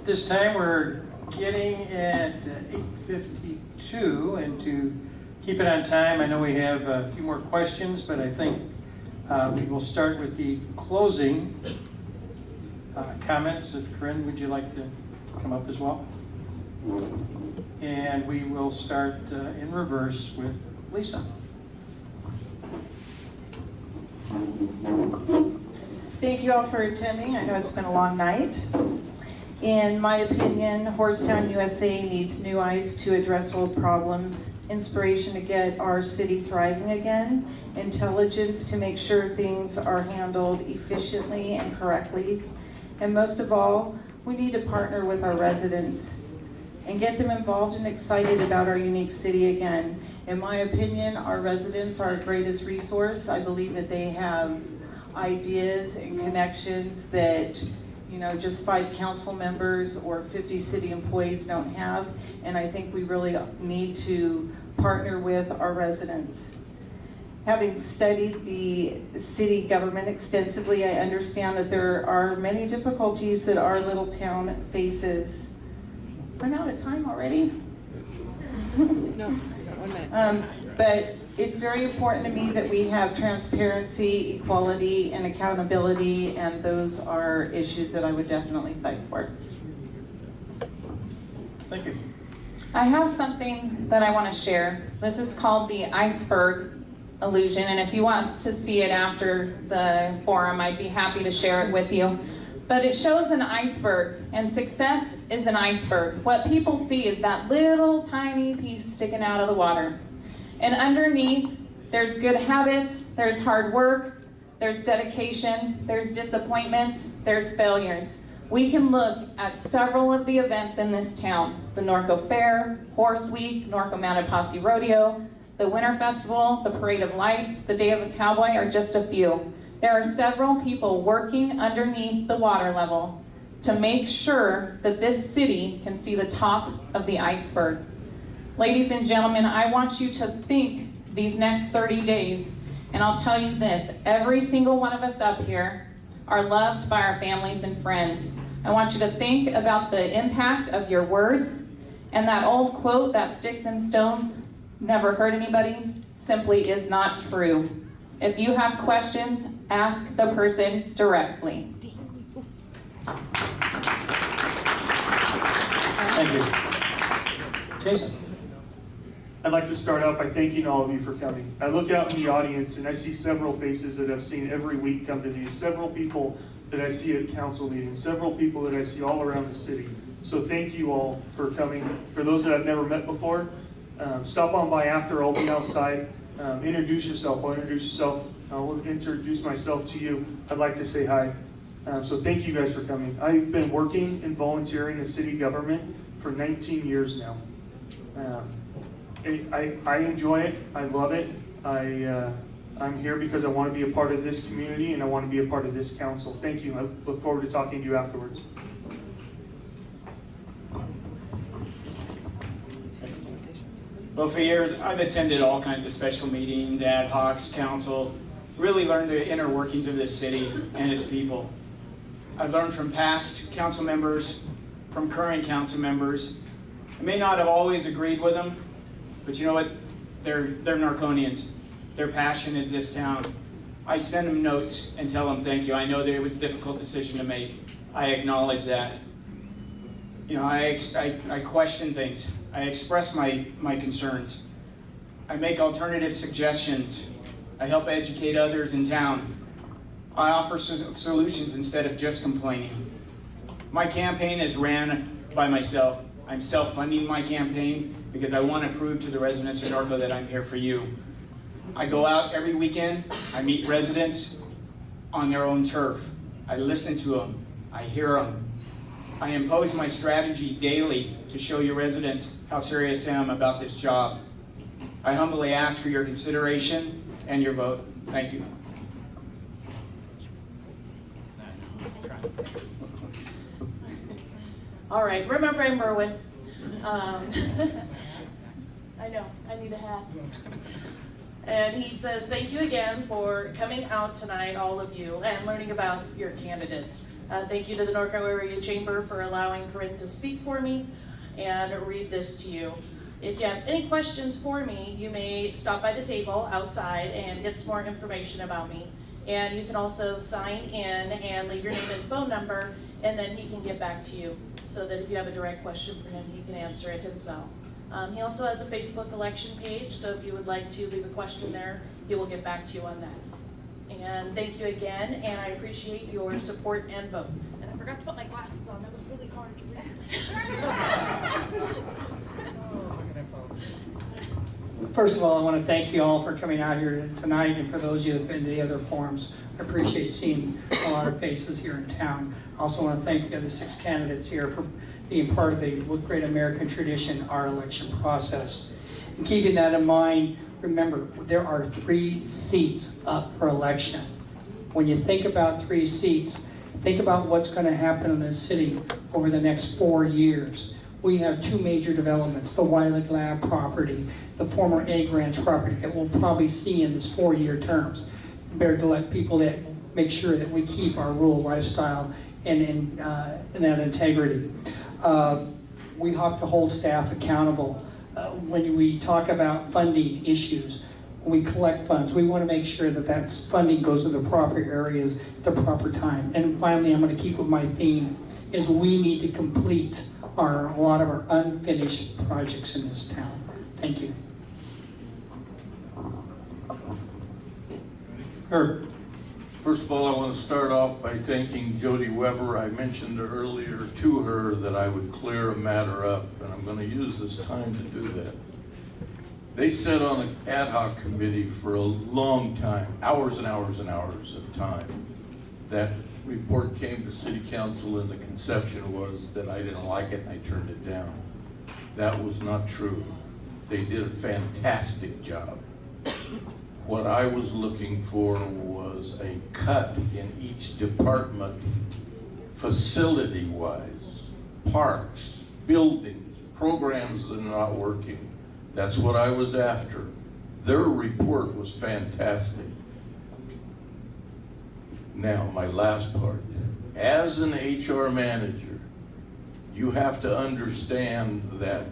This time we're getting at 8:52, and to keep it on time, I know we have a few more questions, but I think we will start with the closing comments. If Corinne, would you like to come up as well? And we will start in reverse with Lisa. Thank you all for attending. I know it's been a long night. In my opinion, Horsetown, USA needs new eyes to address old problems, inspiration to get our city thriving again, intelligence to make sure things are handled efficiently and correctly, and most of all, we need to partner with our residents and get them involved and excited about our unique city again. In my opinion, our residents are our greatest resource. I believe that they have ideas and connections that just 5 council members or 50 city employees don't have, and I think we really need to partner with our residents. Having studied the city government extensively, I understand that there are many difficulties that our little town faces. I'm out of time already. No, 1 minute. But it's very important to me that we have transparency, equality, and accountability, and those are issues that I would definitely fight for. Thank you. I have something that I want to share. This is called the iceberg illusion, and if you want to see it after the forum, I'd be happy to share it with you. But it shows an iceberg, and success is an iceberg. What people see is that little tiny piece sticking out of the water. And underneath, there's good habits, there's hard work, there's dedication, there's disappointments, there's failures. We can look at several of the events in this town: the Norco Fair, Horse Week, Norco Mounted Posse Rodeo, the Winter Festival, the Parade of Lights, the Day of the Cowboy are just a few. There are several people working underneath the water level to make sure that this city can see the top of the iceberg. Ladies and gentlemen, I want you to think these next 30 days, and I'll tell you this, every single one of us up here are loved by our families and friends. I want you to think about the impact of your words, and that old quote, that sticks and stones never hurt anybody, simply is not true. If you have questions, ask the person directly. Thank you. Jason. I'd like to start out by thanking all of you for coming. I look out in the audience and I see several faces that I've seen every week come to these, several people that I see at council meetings, several people that I see all around the city. So thank you all for coming. For those that I've never met before, stop on by after. I'll be outside. Introduce yourself. I'll introduce yourself. I'll introduce myself to you. I'd like to say hi. So thank you guys for coming. I've been working and volunteering in city government for 19 years now. I enjoy it. I love it. I'm here because I want to be a part of this community and I want to be a part of this council. Thank you. I look forward to talking to you afterwards. Well, for years, I've attended all kinds of special meetings, ad hocs, council, really learned the inner workings of this city and its people. I've learned from past council members, from current council members. I may not have always agreed with them, but you know what? They're Narconians. Their passion is this town. I send them notes and tell them thank you. I know that it was a difficult decision to make. I acknowledge that. You know, I question things. I express my concerns. I make alternative suggestions. I help educate others in town. I offer solutions instead of just complaining. My campaign is ran by myself. I'm self-funding my campaign because I want to prove to the residents of Norco that I'm here for you. I go out every weekend. I meet residents on their own turf. I listen to them. I hear them. I impose my strategy daily to show you residents how serious I am about this job. I humbly ask for your consideration and your vote. Thank you. All right, remember I'm Merwin. I know, I need a hat. And he says, thank you again for coming out tonight, all of you, and learning about your candidates. Thank you to the Norco Area Chamber for allowing Corinne to speak for me and read this to you. If you have any questions for me, you may stop by the table outside and get some more information about me. And you can also sign in and leave your name and phone number, and then he can get back to you so that if you have a direct question for him, he can answer it himself. He also has a Facebook election page, so if you would like to leave a question there, he will get back to you on that. And thank you again, and I appreciate your support and vote. And I forgot to put my glasses on. That was really hard to read. First of all, I want to thank you all for coming out here tonight, and for those of you that have been to the other forums. I appreciate seeing a lot of faces here in town. I also want to thank the other 6 candidates here for being part of the great American tradition, our election process. And keeping that in mind, remember, there are 3 seats up for election. When you think about 3 seats, think about what's going to happen in this city over the next 4 years. We have 2 major developments, the Wiley Lab property, the former Egg Ranch property that we'll probably see in this 4-year terms. Better to let people that make sure that we keep our rural lifestyle and that integrity. We have to hold staff accountable. When we talk about funding issues, when we collect funds, we want to make sure that that funding goes to the proper areas at the proper time. And finally, I'm going to keep with my theme, is we need to complete a lot of our unfinished projects in this town. Thank you. Herb. First of all, I want to start off by thanking Jody Weber. I mentioned earlier to her that I would clear a matter up, and I'm going to use this time to do that. They sat on an ad hoc committee for a long time, hours and hours and hours of time. That report came to City Council, and the conception was that I didn't like it and I turned it down. That was not true. They did a fantastic job. What I was looking for was a cut in each department, facility-wise, parks, buildings, programs that are not working. That's what I was after. Their report was fantastic. Now, my last part. As an HR manager, you have to understand that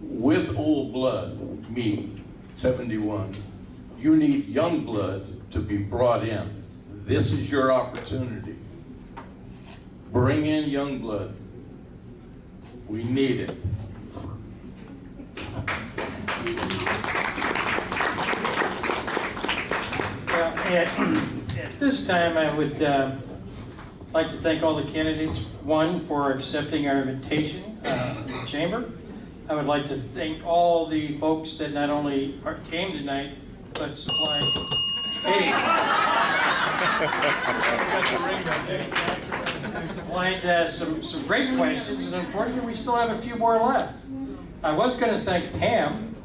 with old blood, me, 71, you need young blood to be brought in. This is your opportunity. Bring in young blood. We need it. Well, at this time, I would like to thank all the candidates, one, for accepting our invitation from the chamber. I would like to thank all the folks that not only came tonight, but supplied, supplied some great questions, and unfortunately we still have a few more left. I was going to thank Pam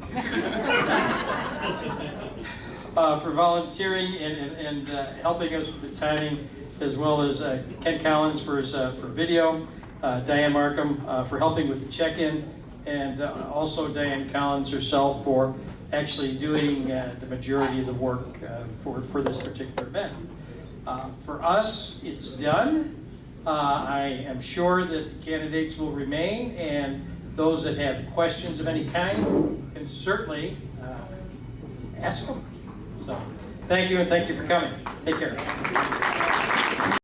for volunteering and helping us with the timing, as well as Ken Collins for video, Diane Markham for helping with the check-in, and also Diane Collins herself for actually doing the majority of the work for this particular event. For us, it's done. I am sure that the candidates will remain, and those that have questions of any kind can certainly ask them. So, thank you, and thank you for coming. Take care.